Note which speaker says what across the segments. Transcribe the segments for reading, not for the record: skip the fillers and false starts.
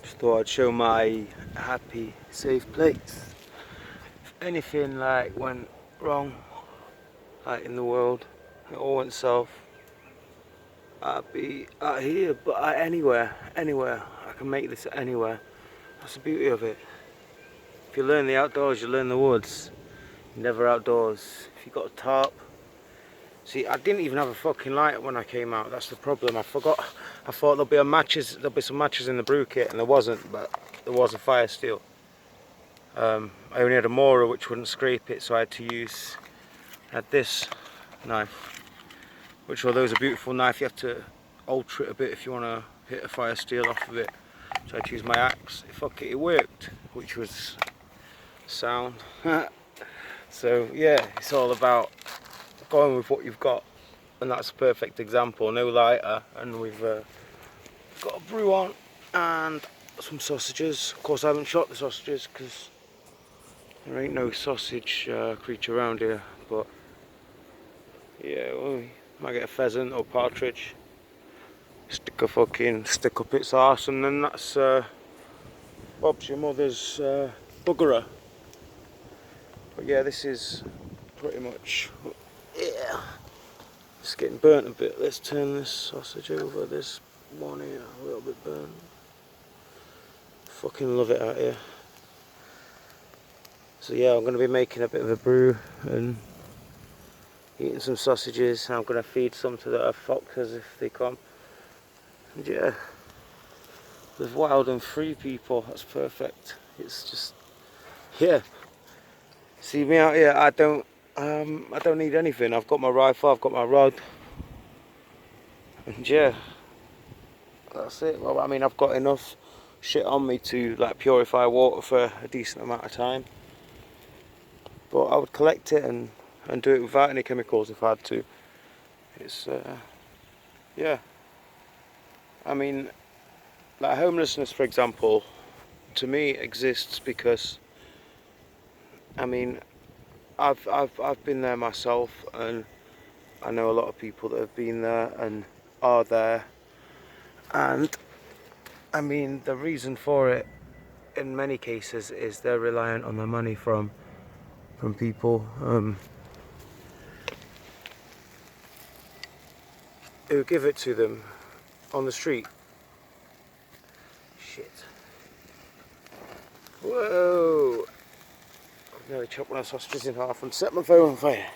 Speaker 1: Just thought I'd show my happy, safe place. If anything like went wrong, like in the world, it all went south, I'd be out here, but anywhere. I can make this anywhere. That's the beauty of it. If you learn the outdoors, you learn the woods. You're never outdoors. If you got a tarp. See, I didn't even have a fucking light when I came out. That's the problem. I forgot. I thought there'll be some matches in the brew kit, and there wasn't. But there was a fire steel. I only had a Mora which wouldn't scrape it, so I had this knife, which although is a beautiful knife, you have to alter it a bit if you want to hit a fire steel off of it. So I had to use my axe. Fuck it, it worked, which was sound. So yeah, it's all about going with what you've got, and that's a perfect example. No lighter, and we've got a brew on and some sausages. Of course I haven't shot the sausages because there ain't no sausage creature around here, but yeah, well, we might get a pheasant or partridge, stick up its arse, and then that's Bob's your mother's buggerer. But yeah, this is pretty much, yeah, it's getting burnt a bit. Let's turn this sausage over, this one here, a little bit burnt. Fucking love it out here. So yeah, I'm going to be making a bit of a brew and eating some sausages, and I'm going to feed some to the foxes if they come. And yeah, with wild and free people, that's perfect. It's just, yeah. See me out here, I don't need anything. I've got my rifle, I've got my rod, and yeah, that's it. Well, I mean, I've got enough shit on me to like purify water for a decent amount of time. But I would collect it and do it without any chemicals if I had to. It's yeah. I mean, like homelessness, for example, to me exists because, I mean, I've been there myself, and I know a lot of people that have been there and are there. And I mean, the reason for it, in many cases, is they're reliant on the money from people who give it to them on the street. Shit. Whoa! I've nearly chopped one of the sausages in half and set my phone on fire.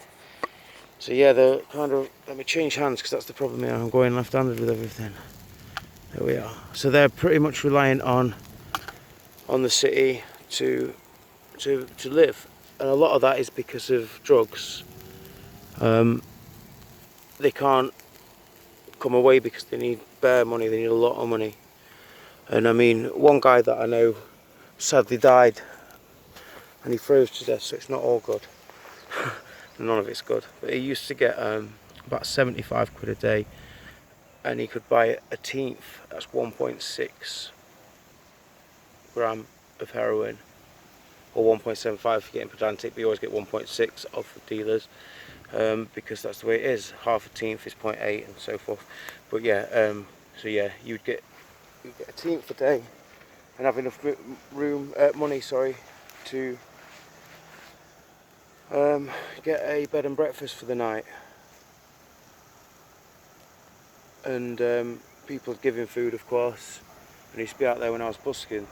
Speaker 1: So yeah, they're kind of, let me change hands because that's the problem here. I'm going left-handed with everything. There we are. So they're pretty much reliant on the city to live, and a lot of that is because of drugs. They can't come away because they need bare money. They need a lot of money. And I mean, one guy that I know sadly died, and he froze to death. So it's not all good. None of it's good. But he used to get about 75 quid a day, and he could buy a teenth. That's 1.6 gram of heroin, or 1.75 if you're getting pedantic, but you always get 1.6 off the dealers, because that's the way it is. Half a teenth is 0.8 and so forth. But yeah, so yeah, you'd get a teenth a day and have enough money, to get a bed and breakfast for the night. And people give him food, of course, and he used to be out there when I was busking.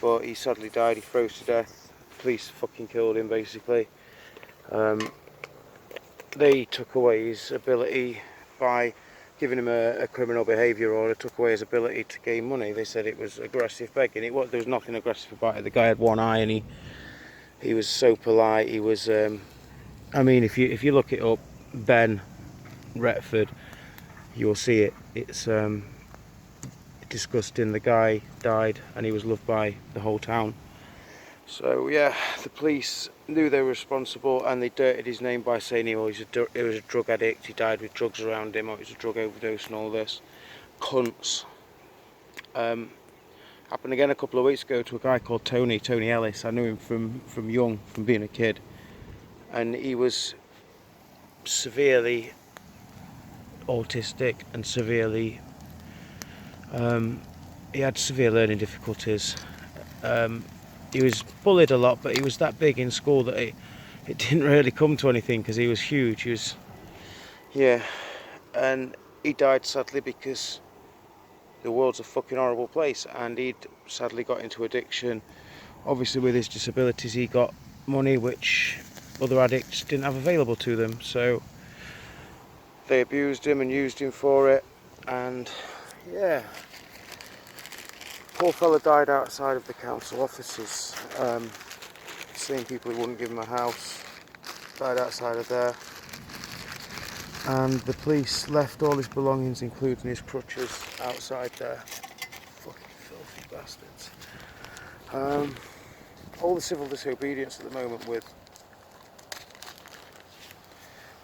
Speaker 1: But he sadly died. He froze to death. Police fucking killed him, basically. They took away his ability by giving him a criminal behaviour order, took away his ability to gain money. They said it was aggressive begging. There was nothing aggressive about it. The guy had one eye, and he was so polite. He was, I mean, if you look it up, Ben Retford, you'll see it. It's disgusting. The guy died, and he was loved by the whole town. So yeah, the police knew they were responsible, and they dirtied his name by saying he was a drug addict, he died with drugs around him, or he was a drug overdose and all this. Cunts. Happened again a couple of weeks ago to a guy called Tony Ellis. I knew him from young, from being a kid, and he was severely autistic and severely he had severe learning difficulties. He was bullied a lot, but he was that big in school that it didn't really come to anything because he was huge. He was, yeah, and he died sadly because the world's a fucking horrible place, and he'd sadly got into addiction. Obviously with his disabilities he got money which other addicts didn't have available to them, so they abused him and used him for it. And yeah, poor fella died outside of the council offices. Same people who wouldn't give him a house died outside of there, and the police left all his belongings including his crutches outside there. Fucking filthy bastards. All the civil disobedience at the moment with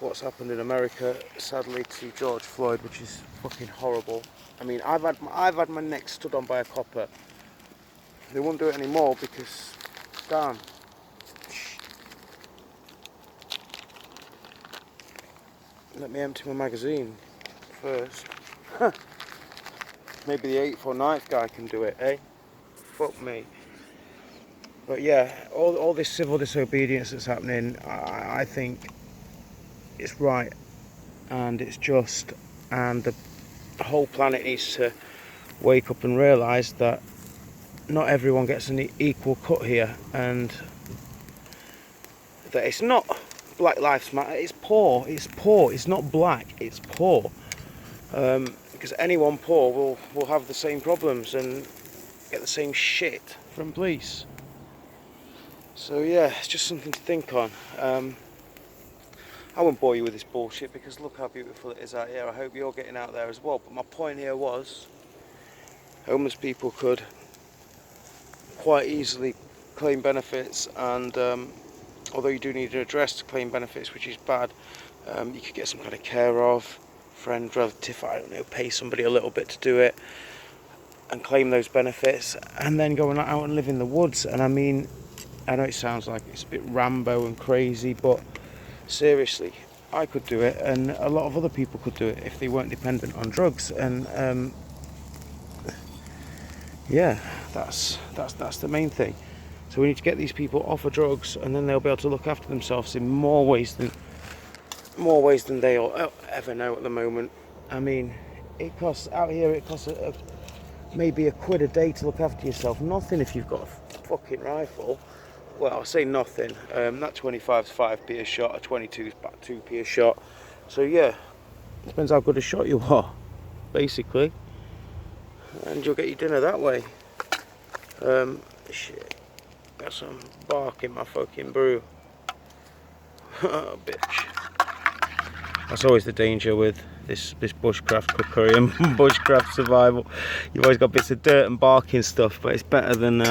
Speaker 1: what's happened in America, sadly, to George Floyd, which is fucking horrible. I mean, I've had my neck stood on by a copper. They won't do it anymore because, damn. Let me empty my magazine first. Maybe the 8th or 9th guy can do it, eh? Fuck me. But yeah, all this civil disobedience that's happening, I think it's right and it's just, and the whole planet needs to wake up and realise that not everyone gets an equal cut here, and that it's not Black Lives Matter, it's poor, it's not black, it's poor. Because anyone poor will have the same problems and get the same shit from police. So yeah, it's just something to think on. I won't bore you with this bullshit because look how beautiful it is out here. I hope you're getting out there as well. But my point here was, homeless people could quite easily claim benefits, and although you do need an address to claim benefits, which is bad, you could get some kind of care of, friend, relative, I don't know, pay somebody a little bit to do it and claim those benefits, and then go out and live in the woods. And I mean, I know it sounds like it's a bit Rambo and crazy, but seriously, I could do it, and a lot of other people could do it if they weren't dependent on drugs. And yeah, that's the main thing. So we need to get these people off of drugs, and then they'll be able to look after themselves in more ways than they'll ever know at the moment. I mean, it costs out here. It costs maybe £1 a day to look after yourself. Nothing if you've got a fucking rifle. Well, I'll say nothing. That 25's 5p a shot, a 22's about 2p a shot. So yeah, depends how good a shot you are, basically. And you'll get your dinner that way. Shit. Got some bark in my fucking brew. Oh, bitch. That's always the danger with this bushcraft cookery and bushcraft survival. You've always got bits of dirt and barking stuff, but it's better than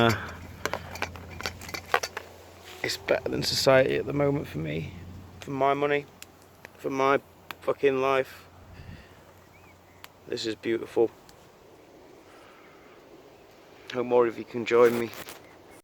Speaker 1: society at the moment for me, for my money, for my fucking life. This is beautiful. Hope more of you can join me.